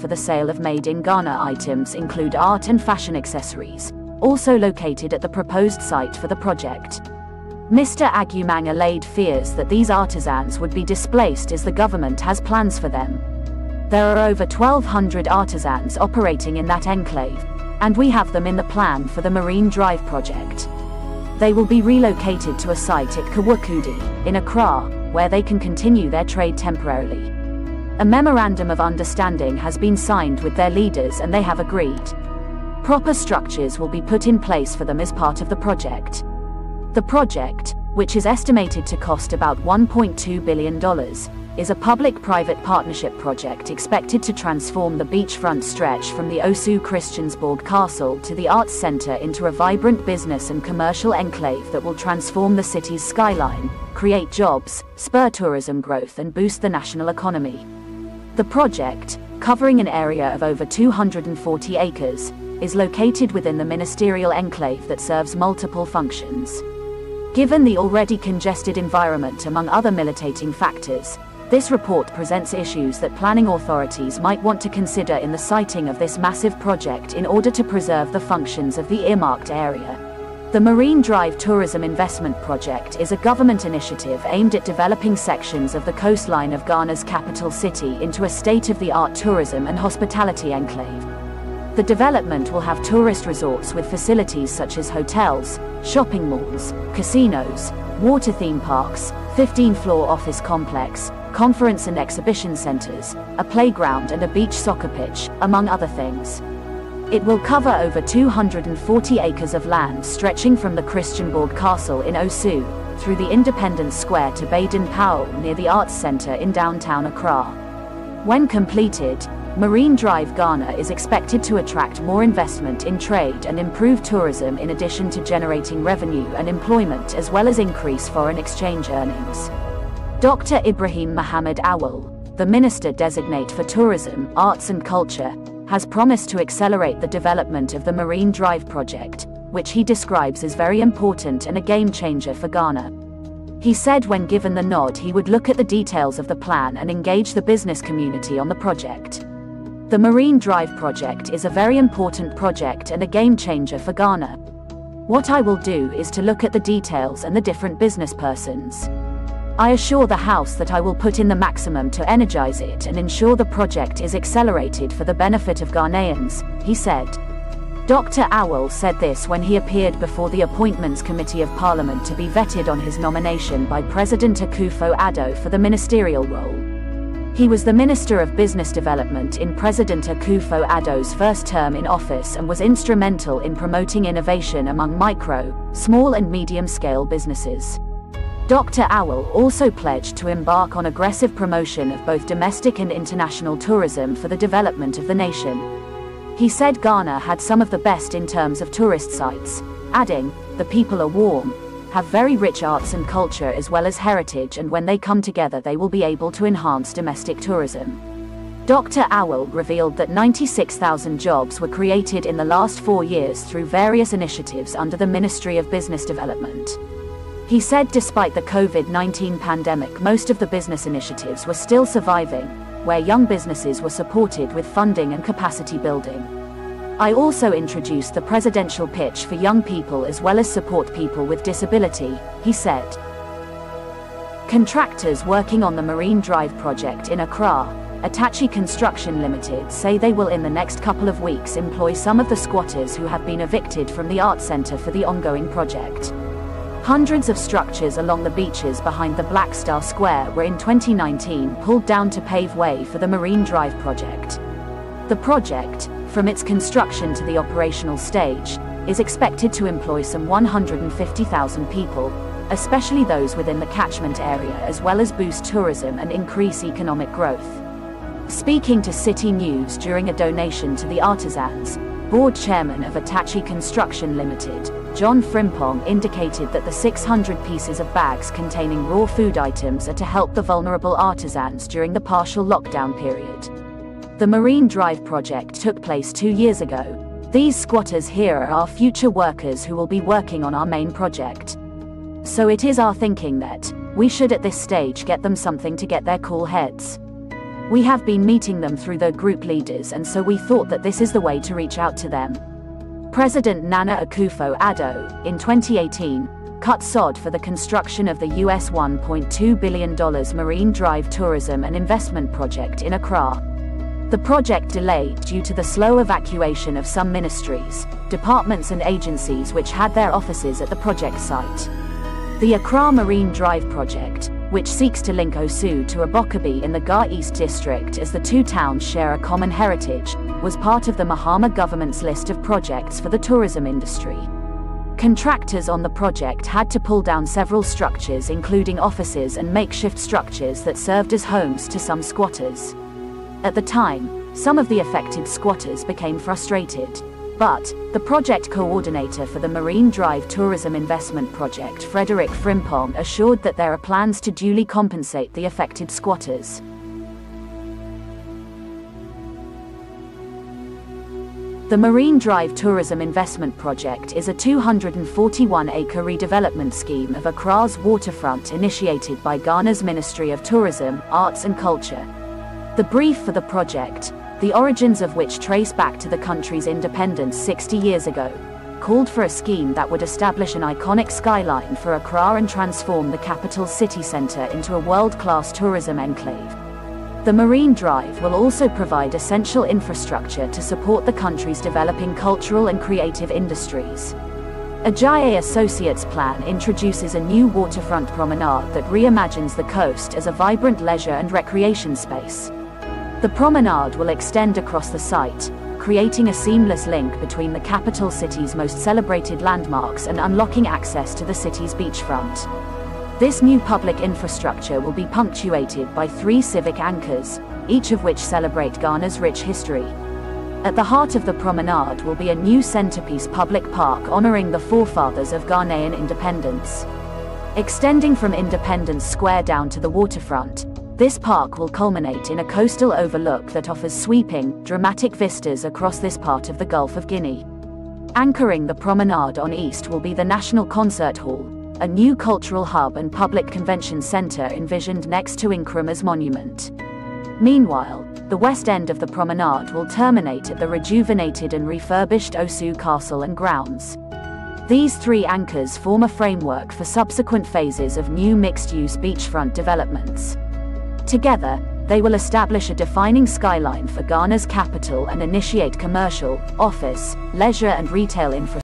for the sale of made-in-Ghana items include art and fashion accessories, also located at the proposed site for the project. Mr. Agumang allayed fears that these artisans would be displaced as the government has plans for them. There are over 1,200 artisans operating in that enclave, and we have them in the plan for the Marine Drive project. They will be relocated to a site at Kawukudi, in Accra, where they can continue their trade temporarily. A memorandum of understanding has been signed with their leaders and they have agreed. Proper structures will be put in place for them as part of the project. The project, which is estimated to cost about $1.2 billion, is a public-private partnership project expected to transform the beachfront stretch from the Osu Christiansborg Castle to the Arts Centre into a vibrant business and commercial enclave that will transform the city's skyline, create jobs, spur tourism growth and boost the national economy. The project, covering an area of over 240 acres, is located within the ministerial enclave that serves multiple functions. Given the already congested environment among other militating factors, this report presents issues that planning authorities might want to consider in the siting of this massive project in order to preserve the functions of the earmarked area. The Marine Drive Tourism Investment Project is a government initiative aimed at developing sections of the coastline of Ghana's capital city into a state-of-the-art tourism and hospitality enclave. The development will have tourist resorts with facilities such as hotels, shopping malls, casinos, water theme parks, 15-floor office complex, conference and exhibition centers, a playground and a beach soccer pitch, among other things. It will cover over 240 acres of land stretching from the Christiansborg Castle in Osu, through the Independence Square to Baden Powell near the Arts Centre in downtown Accra. When completed, Marine Drive Ghana is expected to attract more investment in trade and improve tourism in addition to generating revenue and employment as well as increase foreign exchange earnings. Dr. Ibrahim Mohammed Awal, the Minister-designate for Tourism, Arts and Culture, has promised to accelerate the development of the Marine Drive project, which he describes as very important and a game-changer for Ghana. He said when given the nod he would look at the details of the plan and engage the business community on the project. The Marine Drive project is a very important project and a game-changer for Ghana. What I will do is to look at the details and the different business persons. I assure the House that I will put in the maximum to energize it and ensure the project is accelerated for the benefit of Ghanaians, he said. Dr. Awal said this when he appeared before the Appointments Committee of Parliament to be vetted on his nomination by President Akufo-Addo for the ministerial role. He was the Minister of Business Development in President Akufo-Addo's first term in office and was instrumental in promoting innovation among micro, small and medium-scale businesses. Dr. Awal also pledged to embark on aggressive promotion of both domestic and international tourism for the development of the nation. He said Ghana had some of the best in terms of tourist sites, adding, "The people are warm, have very rich arts and culture as well as heritage, and when they come together they will be able to enhance domestic tourism." Dr. Awal revealed that 96,000 jobs were created in the last 4 years through various initiatives under the Ministry of Business Development. He said despite the COVID-19 pandemic most of the business initiatives were still surviving, where young businesses were supported with funding and capacity building. I also introduced the presidential pitch for young people as well as support people with disability, he said. Contractors working on the Marine Drive project in Accra, Atachi Construction Limited, say they will in the next couple of weeks employ some of the squatters who have been evicted from the Arts Centre for the ongoing project. Hundreds of structures along the beaches behind the Black Star Square were in 2019 pulled down to pave way for the Marine Drive project. The project, from its construction to the operational stage, is expected to employ some 150,000 people, especially those within the catchment area, as well as boost tourism and increase economic growth. Speaking to City News during a donation to the artisans, board chairman of Atachi Construction Limited, John Frimpong, indicated that the 600 pieces of bags containing raw food items are to help the vulnerable artisans during the partial lockdown period. The Marine Drive project took place 2 years ago. These squatters here are our future workers who will be working on our main project. So it is our thinking that we should at this stage get them something to get their cool heads. We have been meeting them through their group leaders, and so we thought that this is the way to reach out to them. President Nana Akufo-Addo, in 2018, cut sod for the construction of the US $1.2 billion Marine Drive tourism and investment project in Accra. The project delayed due to the slow evacuation of some ministries, departments and agencies which had their offices at the project site. The Accra Marine Drive project, which seeks to link Osu to Abokabi in the Ga East district as the two towns share a common heritage, was part of the Mahama government's list of projects for the tourism industry. Contractors on the project had to pull down several structures, including offices and makeshift structures that served as homes to some squatters. At the time, some of the affected squatters became frustrated. But the project coordinator for the Marine Drive Tourism Investment Project, Frederick Frimpong, assured that there are plans to duly compensate the affected squatters. The Marine Drive Tourism Investment Project is a 241-acre redevelopment scheme of Accra's waterfront initiated by Ghana's Ministry of Tourism, Arts and Culture. The brief for the project, the origins of which trace back to the country's independence 60 years ago, called for a scheme that would establish an iconic skyline for Accra and transform the capital's city centre into a world-class tourism enclave. The Marine Drive will also provide essential infrastructure to support the country's developing cultural and creative industries. Ajayi Associates' plan introduces a new waterfront promenade that reimagines the coast as a vibrant leisure and recreation space. The promenade will extend across the site, creating a seamless link between the capital city's most celebrated landmarks and unlocking access to the city's beachfront. This new public infrastructure will be punctuated by 3 civic anchors, each of which celebrate Ghana's rich history. At the heart of the promenade will be a new centerpiece public park honoring the forefathers of Ghanaian independence. Extending from Independence Square down to the waterfront, this park will culminate in a coastal overlook that offers sweeping, dramatic vistas across this part of the Gulf of Guinea. Anchoring the promenade on east will be the National Concert Hall, a new cultural hub and public convention center envisioned next to Nkrumah's monument. Meanwhile, the west end of the promenade will terminate at the rejuvenated and refurbished Osu Castle and grounds. These 3 anchors form a framework for subsequent phases of new mixed-use beachfront developments. Together, they will establish a defining skyline for Ghana's capital and initiate commercial, office, leisure and retail infrastructure.